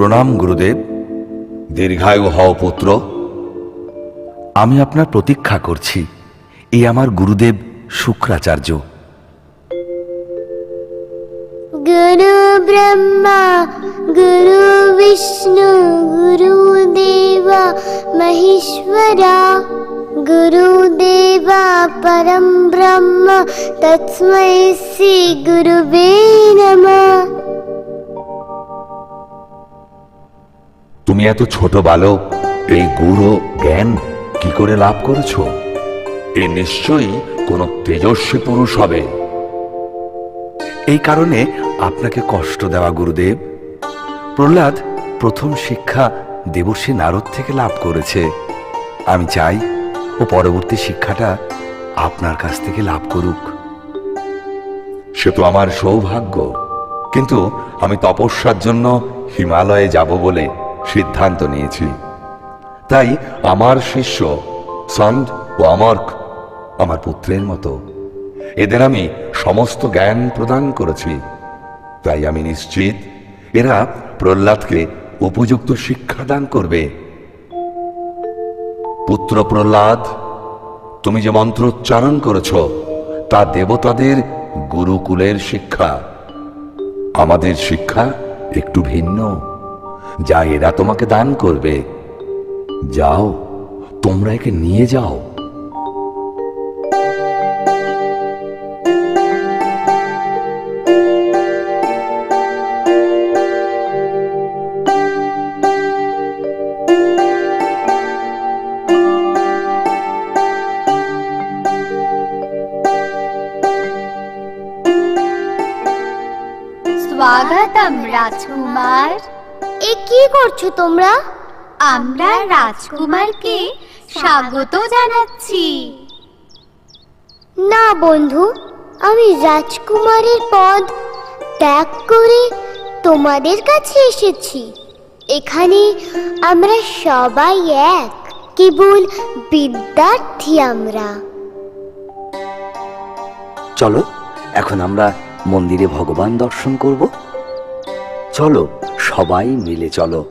প্রণাম গুরুদেব। দীর্ঘায়ু হও পুত্র। আমি আপনার প্রতীক্ষা করছি। এই আমার গুরুদেব শুক্রাচার্য। গুরু ব্রহ্মা গুরু বিষ্ণু গুরুদেবা মহেশ্বরা গুরুদেবা পরম ব্রহ্ম তস্मै শ্রী গুরুবে নমঃ। তুমি এত ছোট বালক, এই গুরু জ্ঞান কি করে লাভ করেছ? এ নিশ্চয়ই কোনো তেজস্বী পুরুষ হবে। এই কারণে আপনাকে কষ্ট দেওয়া গুরুদেব। প্রহ্লাদ প্রথম শিক্ষা দেবর্ষি নারদ থেকে লাভ করেছে। আমি চাই ও পরবর্তী শিক্ষাটা আপনার কাছ থেকে লাভ করুক। সে তো আমার সৌভাগ্য, কিন্তু আমি তপস্যার জন্য হিমালয়ে যাব বলে সিদ্ধান্ত নিয়েছি। তাই আমার শিষ্য সন্দ ও অমর্ক আমার পুত্রের মতো। এদের আমি সমস্ত জ্ঞান প্রদান করেছি। তাই আমি নিশ্চিত এরা প্রহ্লাদকে উপযুক্ত শিক্ষাদান করবে। পুত্র প্রহ্লাদ, তুমি যে মন্ত্রোচ্চারণ করেছ তা দেবতাদের গুরুকুলের শিক্ষা। আমাদের শিক্ষা একটু ভিন্ন, যা এরা তোমাকে দান করবে। যাও, তোমরা একে নিয়ে যাও। স্বাগতম রাজকুমার। এ কি করছো তোমরা? আমরা রাজকুমারকে স্বাগত জানাচ্ছি। না বন্ধু, আমি রাজকুমারের পদ ত্যাগ করে তোমাদের কাছে এসেছি। এখানে আমরা সবাই এক, কেবল বিদ্যার্থী আমরা। চলো এখন আমরা মন্দিরে ভগবান দর্শন করব। চলো সবাই মিলে চলো।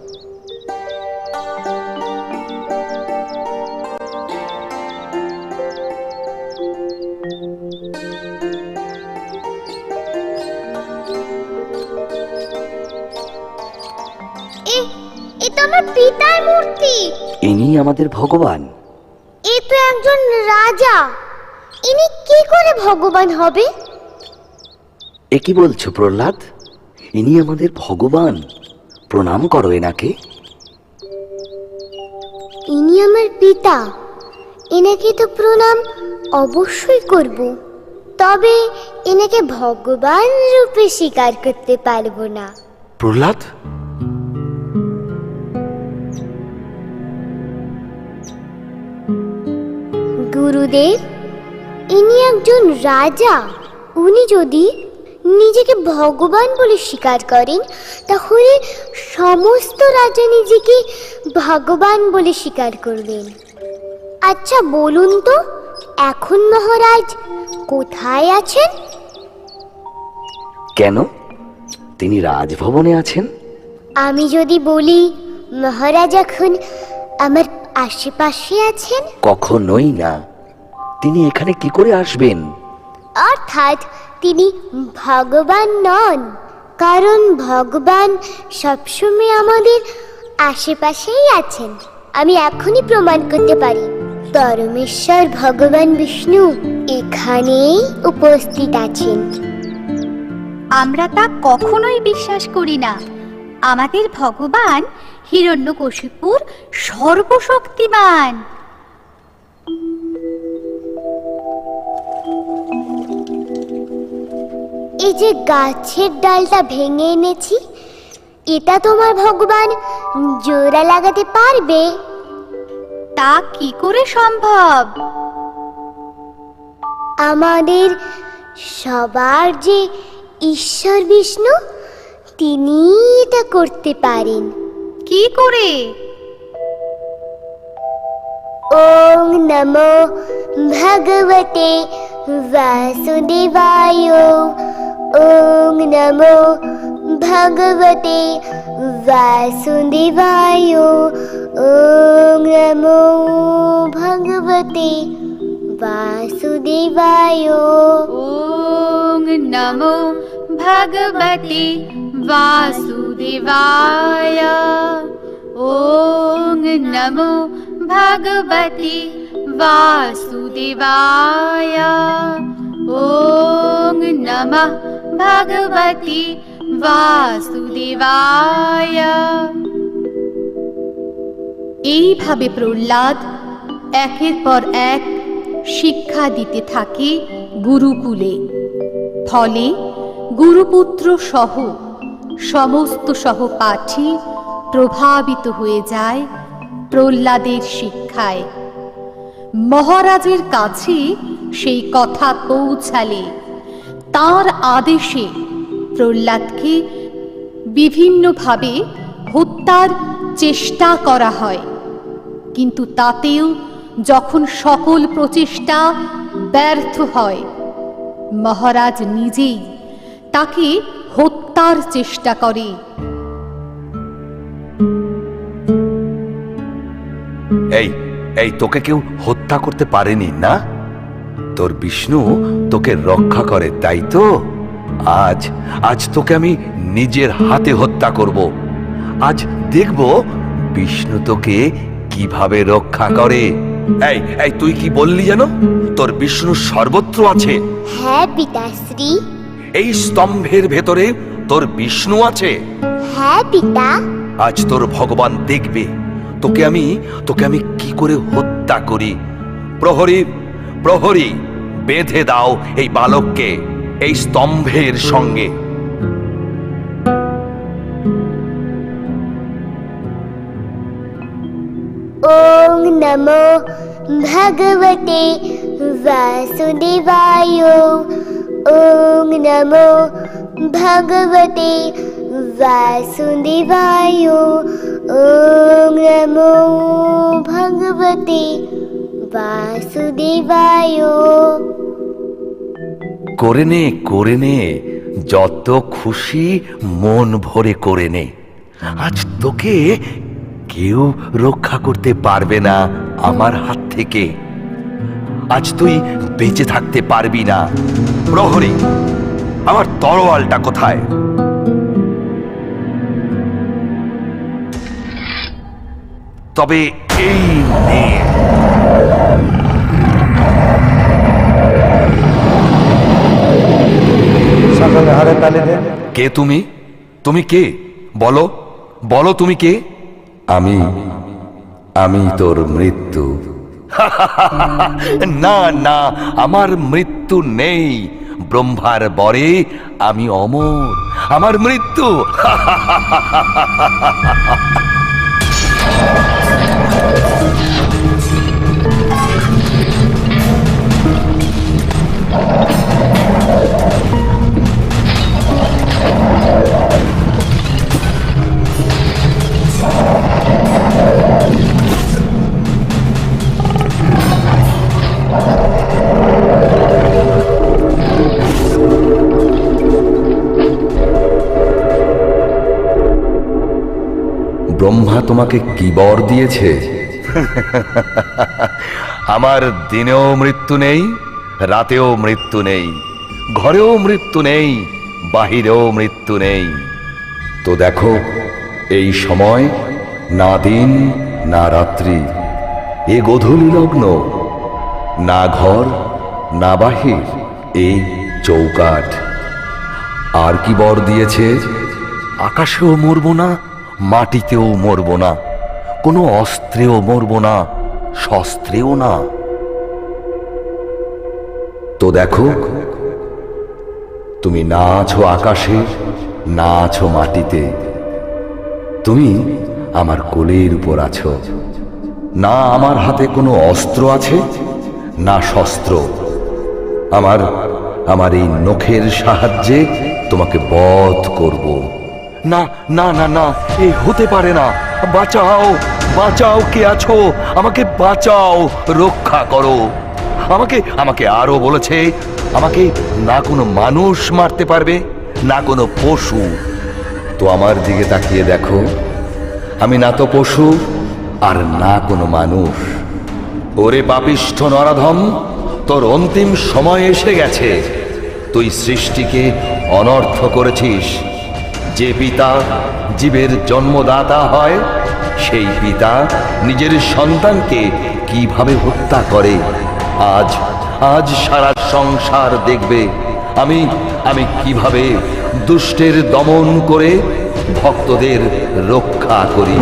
এ তো আমার পিতার মূর্তি। ইনি আমাদের ভগবান। এ তো একজন রাজা। ইনি কি করে ভগবান হবে? এ কি বলছো প্রহ্লাদ? ইনি আমাদের ভগবান। প্রণাম করো এনাকে। ইনি আমার পিতা, এনাকে তো প্রণাম অবশ্যই করব। তবে এনাকে ভগবান রূপে স্বীকার করতে পারবো না। প্রহ্লাদ, গুরুদেব, ইনি একজন রাজা। উনি যদি নিজেকে ভগবান বলে স্বীকার করেন, তাহলে সমস্ত রাজা নিজেকে ভগবান বলে স্বীকার করবেন। আচ্ছা বলুন তো, এখন মহারাজ কোথায় আছেন? কেন? তিনি রাজভবনে আছেন। আমি যদি বলি মহারাজ এখন আমার আশেপাশে আছেন? কখনোই না। তিনি এখানে কি করে আসবেন? অর্থাৎ তিনি ভগবান নন, কারণ ভগবান সবসময় আমাদের আশেপাশেই আছেন। আমি এখনই প্রমাণ করতে পারি, পরমেশ্বর ভগবান বিষ্ণু এখানেই উপস্থিত আছেন। আমরা তা কখনোই বিশ্বাস করি না। আমাদের ভগবান হিরণ্যকশিপুর সর্বশক্তিমান। এই যে গাছের ডালটা ভেঙে এনেছি, এটা তোমার ভগবান জোড়া লাগাতে পারবে? তা কি করে সম্ভব? আমাদের সবার যে ঈশ্বর বিষ্ণু, তিনি এটা করতে পারেন। কি করে? ওং নমো ভগবতে বাসুদেবায়। ওং নমো ভগবতে वासुदेवाय ॐ नमो भगवते वासुदेवाय ॐ नमो भगवते वासुदेवाय ॐ नमो भगवते वासुदेवाय ॐ नमः भगवते वासुदेवाय। এইভাবে প্রহ্লাদ একের পর এক শিক্ষা দিতে থাকে গুরুকুলে। ফলে গুরুপুত্র সহ সমস্ত সহপাঠী প্রভাবিত হয়ে যায় প্রহ্লাদের শিক্ষায়। মহারাজের কাছে সেই কথা পৌঁছালে তার আদেশে প্রহ্লাদকে বিভিন্নভাবে হত্যার চেষ্টা করা হয়, কিন্তু তাতেও যখন সকল প্রচেষ্টা ব্যর্থ হয়, মহারাজ নিজেই তাকে হত্যার চেষ্টা করে। এই এই তোকে কেউ হত্যা করতে পারেনি না? তোর বিষ্ণু তোকে রক্ষা করে, তাই তো? আজ আজ তোকে আমি নিজের হাতে হত্যা করব। আজ দেখব বিষ্ণু তোকে কিভাবে রক্ষা করে। এই এই তুই কি বললি যেন? তোর বিষ্ণু সর্বত্র আছে? হ্যাঁ পিতাশ্রী। এই স্তম্ভের ভেতরে তোর বিষ্ণু আছে? হ্যাঁ পিতা। আজ তোর ভগবান দেখবে তোকে আমি কি করে হত্যা করি। প্রহরী প্রহরী, বেঁধে দাও এই বালককে এই স্তম্ভের সঙ্গে। ॐ नमो भगवते वासुदेवाय ॐ नमो भगवते वासुदेवाय ॐ नमो भगवते वासुदेवाय। করে নে যত খুশি মন ভরে করে নে। আজ তোকে কেউ রক্ষা করতে পারবে না আমার হাত থেকে। আজ তুই বেঁচে থাকতে পারবি না। প্রহরী, আমার তরোয়ালটা কোথায়? তবে এই নে। সকলে হারে তালি দেন। কে তুমি? তুমি কে? বলো বলো, তুমি কে? আমি তোর মৃত্যু। না না, আমার মৃত্যু নেই। ব্রহ্মার বরে আমি অমর, আমার মৃত্যু। ব্রহ্মা তোমাকে কি বর দিয়েছে? আমার দিনেও মৃত্যু নেই, রাতেও মৃত্যু নেই, ঘরেও মৃত্যু নেই, বাহিরেও মৃত্যু নেই। তো দেখো, এই সময় না দিন না রাত্রি, এ গোধূলি লগ্ন, না ঘর না বাহির, এই চৌকাঠ। আর কি বর দিয়েছে? আকাশেও মরব না, মাটিতেও মরব না, কোনো অস্ত্রেও মরব না, শস্ত্রেও না। তো দেখো, তুমি না আছো আকাশে, না আছো মাটিতে, তুমি আমার কোলের উপর আছো। না আমার হাতে কোনো অস্ত্র আছে, না শস্ত্র। আমার এই নখের সাহায্যে তোমাকে বধ করব। না না না না, এ হতে পারে না। বাঁচাও বাঁচাও, কে আছো? আমাকে বাঁচাও, রক্ষা করো আমাকে। আমাকে আরো বলেছে, আমাকে না কোনো মানুষ মারতে পারবে, না কোনো পশু। তো আমার দিকে তাকিয়ে দেখো, আমি না তো পশু আর না কোনো মানুষ। ওরে পাপিষ্ঠ নরাধম, তোর অন্তিম সময় এসে গেছে। তুই সৃষ্টিকে অনর্থ করেছিস। যে পিতা জীবের জন্মদাতা হয়, সেই পিতা নিজের সন্তানকে কিভাবে হত্যা করে, আজ আজ সারা সংসার দেখবে আমি কিভাবে দুষ্টের দমন করে ভক্তদের রক্ষা করি।